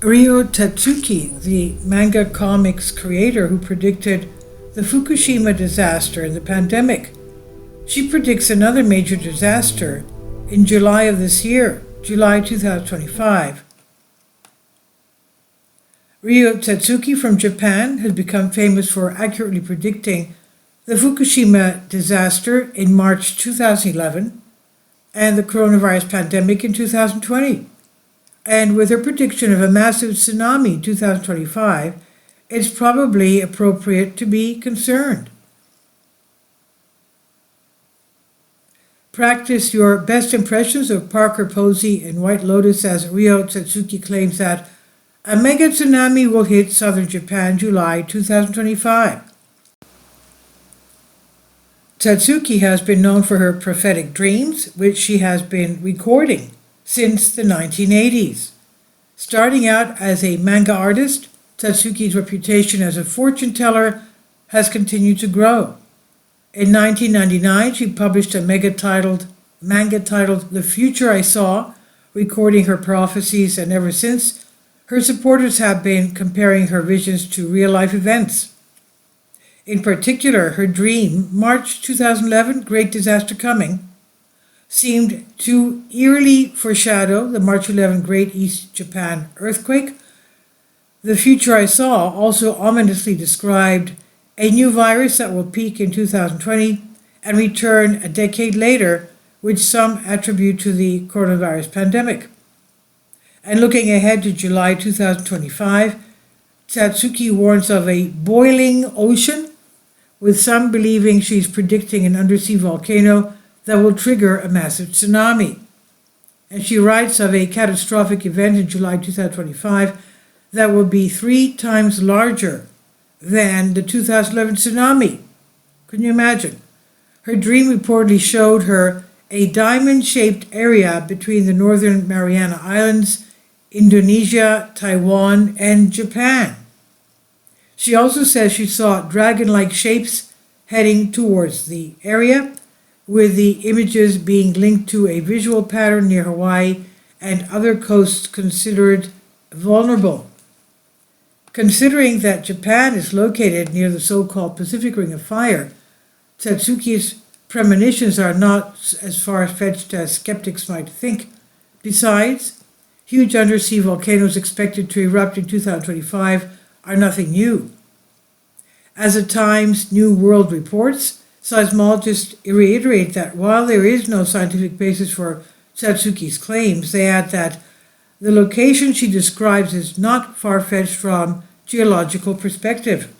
Ryo Tatsuki, the manga comics creator who predicted the Fukushima disaster and the pandemic. She predicts another major disaster in July of this year, July 2025. Ryo Tatsuki from Japan has become famous for accurately predicting the Fukushima disaster in March 2011 and the coronavirus pandemic in 2020. And with her prediction of a massive tsunami in 2025, it's probably appropriate to be concerned. Practice your best impressions of Parker Posey and White Lotus as Ryo Tatsuki claims that a mega tsunami will hit southern Japan July 2025. Tatsuki has been known for her prophetic dreams, which she has been recording since the 1980s. Starting out as a manga artist, Tatsuki's reputation as a fortune teller has continued to grow. In 1999, she published a manga titled The Future I Saw, recording her prophecies, and ever since, her supporters have been comparing her visions to real-life events. In particular, her dream, March 2011, Great Disaster Coming, seemed to eerily foreshadow the March 11 Great East Japan earthquake. The Future I Saw also ominously described a new virus that will peak in 2020 and return a decade later, which some attribute to the coronavirus pandemic. And looking ahead to July 2025, Tatsuki warns of a boiling ocean, with some believing she's predicting an undersea volcano that will trigger a massive tsunami. And she writes of a catastrophic event in July 2025 that will be 3 times larger than the 2011 tsunami. Can you imagine? Her dream reportedly showed her a diamond-shaped area between the Northern Mariana Islands, Indonesia, Taiwan, and Japan. She also says she saw dragon-like shapes heading towards the area, with the images being linked to a visual pattern near Hawaii and other coasts considered vulnerable. Considering that Japan is located near the so-called Pacific Ring of Fire, Tatsuki's premonitions are not as far-fetched as skeptics might think. Besides, huge undersea volcanoes expected to erupt in 2025 are nothing new. As the Times New World reports, seismologists reiterate that while there is no scientific basis for Tatsuki's claims, they add that the location she describes is not far-fetched from geological perspective.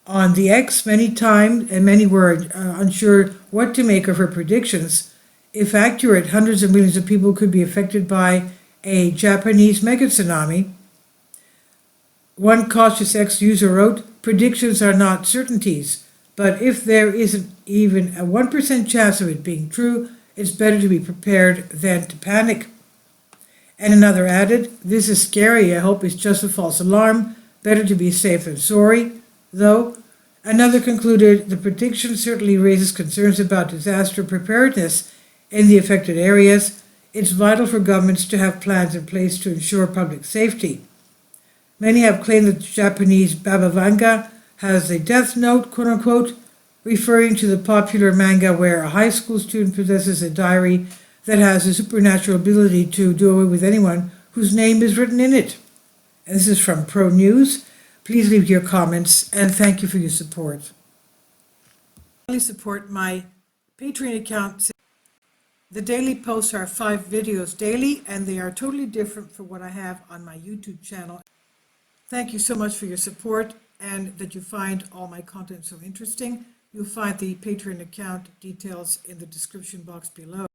On the X, many were unsure what to make of her predictions. If accurate, hundreds of millions of people could be affected by a Japanese mega tsunami. One cautious X user wrote, "Predictions are not certainties, but if there isn't even a 1% chance of it being true, it's better to be prepared than to panic." And another added, "This is scary. I hope it's just a false alarm. Better to be safe than sorry." Though, another concluded, "The prediction certainly raises concerns about disaster preparedness in the affected areas. It's vital for governments to have plans in place to ensure public safety." Many have claimed that the Japanese Baba Vanga has a death note, quote-unquote, referring to the popular manga where a high school student possesses a diary that has a supernatural ability to do away with anyone whose name is written in it. And this is from Pro News. Please leave your comments, and thank you for your support. Please support my Patreon account. The daily posts are 5 videos daily, and they are totally different from what I have on my YouTube channel. Thank you so much for your support and that you find all my content so interesting. You'll find the Patreon account details in the description box below.